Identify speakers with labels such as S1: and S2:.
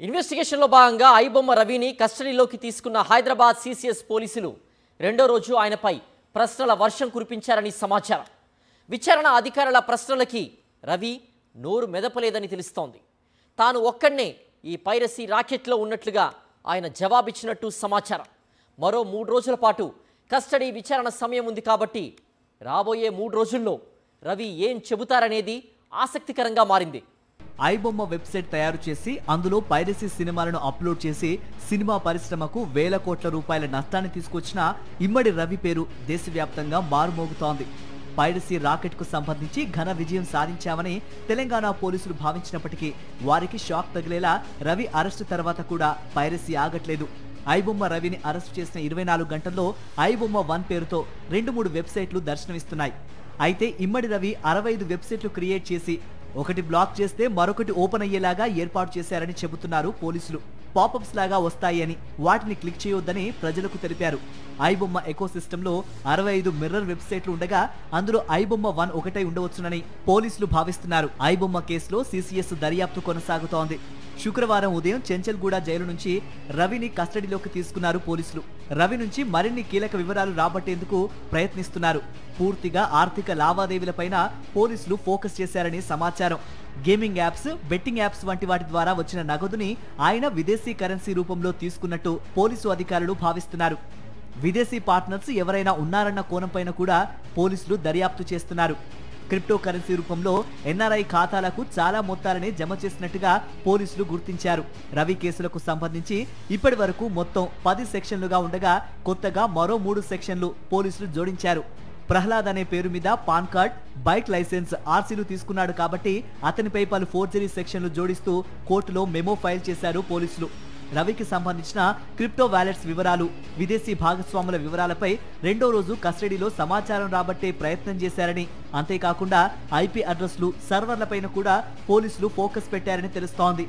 S1: ఇన్వెస్టిగేషన్లో భాగంగా ఐబొమ్మ రవిని కస్టడీలోకి తీసుకున్న హైదరాబాద్ సిసిఎస్ పోలీసులు రెండో రోజు ఆయనపై ప్రశ్నల వర్షం కురిపించారని సమాచారం. విచారణ అధికారుల ప్రశ్నలకి రవి నోరు మెదపలేదని తెలుస్తోంది. తాను ఒక్కడే ఈ పైరసీ రాకెట్లో ఉన్నట్లుగా ఆయన జవాబిచ్చినట్టు సమాచారం. మరో 3 రోజుల పాటు కస్టడీ విచారణ సమయం ఉంది కాబట్టి రాబోయే 3 రోజుల్లో రవి ఏం చెబుతారనేది ఆసక్తికరంగా మారింది.
S2: ఐబొమ్మ వెబ్సైట్ తయారు చేసి అందులో పైరసీ సినిమాలను అప్లోడ్ చేసి సినిమా పరిశ్రమకు వేల కోట్ల రూపాయల నష్టాన్ని తీసుకొచ్చిన ఇమ్మడి రవి పేరు దేశవ్యాప్తంగా మారుమోగుతోంది. పైరసీ రాకెట్కు సంబంధించి ఘన విజయం సాధించామని తెలంగాణ పోలీసులు భావించినప్పటికీ వారికి షాక్ తగిలేలా రవి అరెస్టు తర్వాత కూడా పైరసీ ఆగట్లేదు. ఐబొమ్మ రవిని అరెస్టు చేసిన 24 గంటల్లో ఐబొమ్మ 1 పేరుతో 2-3 వెబ్సైట్లు దర్శనమిస్తున్నాయి. అయితే ఇమ్మడి రవి 65 వెబ్సైట్లు క్రియేట్ చేసి ఒకటి బ్లాక్ చేస్తే మరొకటి ఓపెన్ అయ్యేలాగా ఏర్పాటు చేశారని చెబుతున్నారు పోలీసులు. పాపప్స్ లాగా వస్తాయని వాటిని క్లిక్ చేయొద్దని ప్రజలకు తెలిపారు. ఐబొమ్మ ఎకోసిస్టంలో 65 మిర్రర్ వెబ్సైట్లు ఉండగా అందులో ఐబొమ్మ 1 ఒకటై ఉండవచ్చునని పోలీసులు భావిస్తున్నారు. ఐబొమ్మ కేసులో సిసిఎస్ దర్యాప్తు కొనసాగుతోంది. శుక్రవారం ఉదయం చెంచల్గూడ జైలు నుంచి రవిని కస్టడీలోకి తీసుకున్నారు పోలీసులు. రవి నుంచి మరిన్ని కీలక వివరాలు రాబట్టేందుకు ప్రయత్నిస్తున్నారు. పూర్తిగా ఆర్థిక లావాదేవీలపైన పోలీసులు ఫోకస్ చేశారని సమాచారం. గేమింగ్ యాప్స్, బెట్టింగ్ యాప్స్ వంటి వాటి ద్వారా వచ్చిన నగదుని ఆయన విదేశీ కరెన్సీ రూపంలో తీసుకున్నట్టు పోలీసు అధికారులు భావిస్తున్నారు. విదేశీ పార్ట్నర్స్ ఎవరైనా ఉన్నారన్న కోణంపైన కూడా పోలీసులు దర్యాప్తు చేస్తున్నారు. క్రిప్టో కరెన్సీ రూపంలో ఎన్ఆర్ఐ ఖాతాలకు చాలా మొత్తాలని జమ చేసినట్టుగా పోలీసులు గుర్తించారు. రవి కేసులకు సంబంధించి ఇప్పటి వరకు మొత్తం 10 సెక్షన్లుగా ఉండగా కొత్తగా మరో 3 సెక్షన్లు పోలీసులు జోడించారు. ప్రహ్లాద్ అనే పేరు మీద పాన్ కార్డ్, బైక్ లైసెన్స్, ఆర్సీలు తీసుకున్నాడు కాబట్టి అతనిపై పలు ఫోర్జరీ సెక్షన్లు జోడిస్తూ కోర్టులో మెమో ఫైల్ చేశారు పోలీసులు. రవికి సంబంధించిన క్రిప్టో వాలెట్స్ వివరాలు, విదేశీ భాగస్వాముల వివరాలపై రెండో రోజు కస్టడీలో సమాచారం రాబట్టే ప్రయత్నం చేశారని, అంతేకాకుండా ఐపీ అడ్రస్లు, సర్వర్లపైన కూడా పోలీసులు ఫోకస్ పెట్టారని తెలుస్తోంది.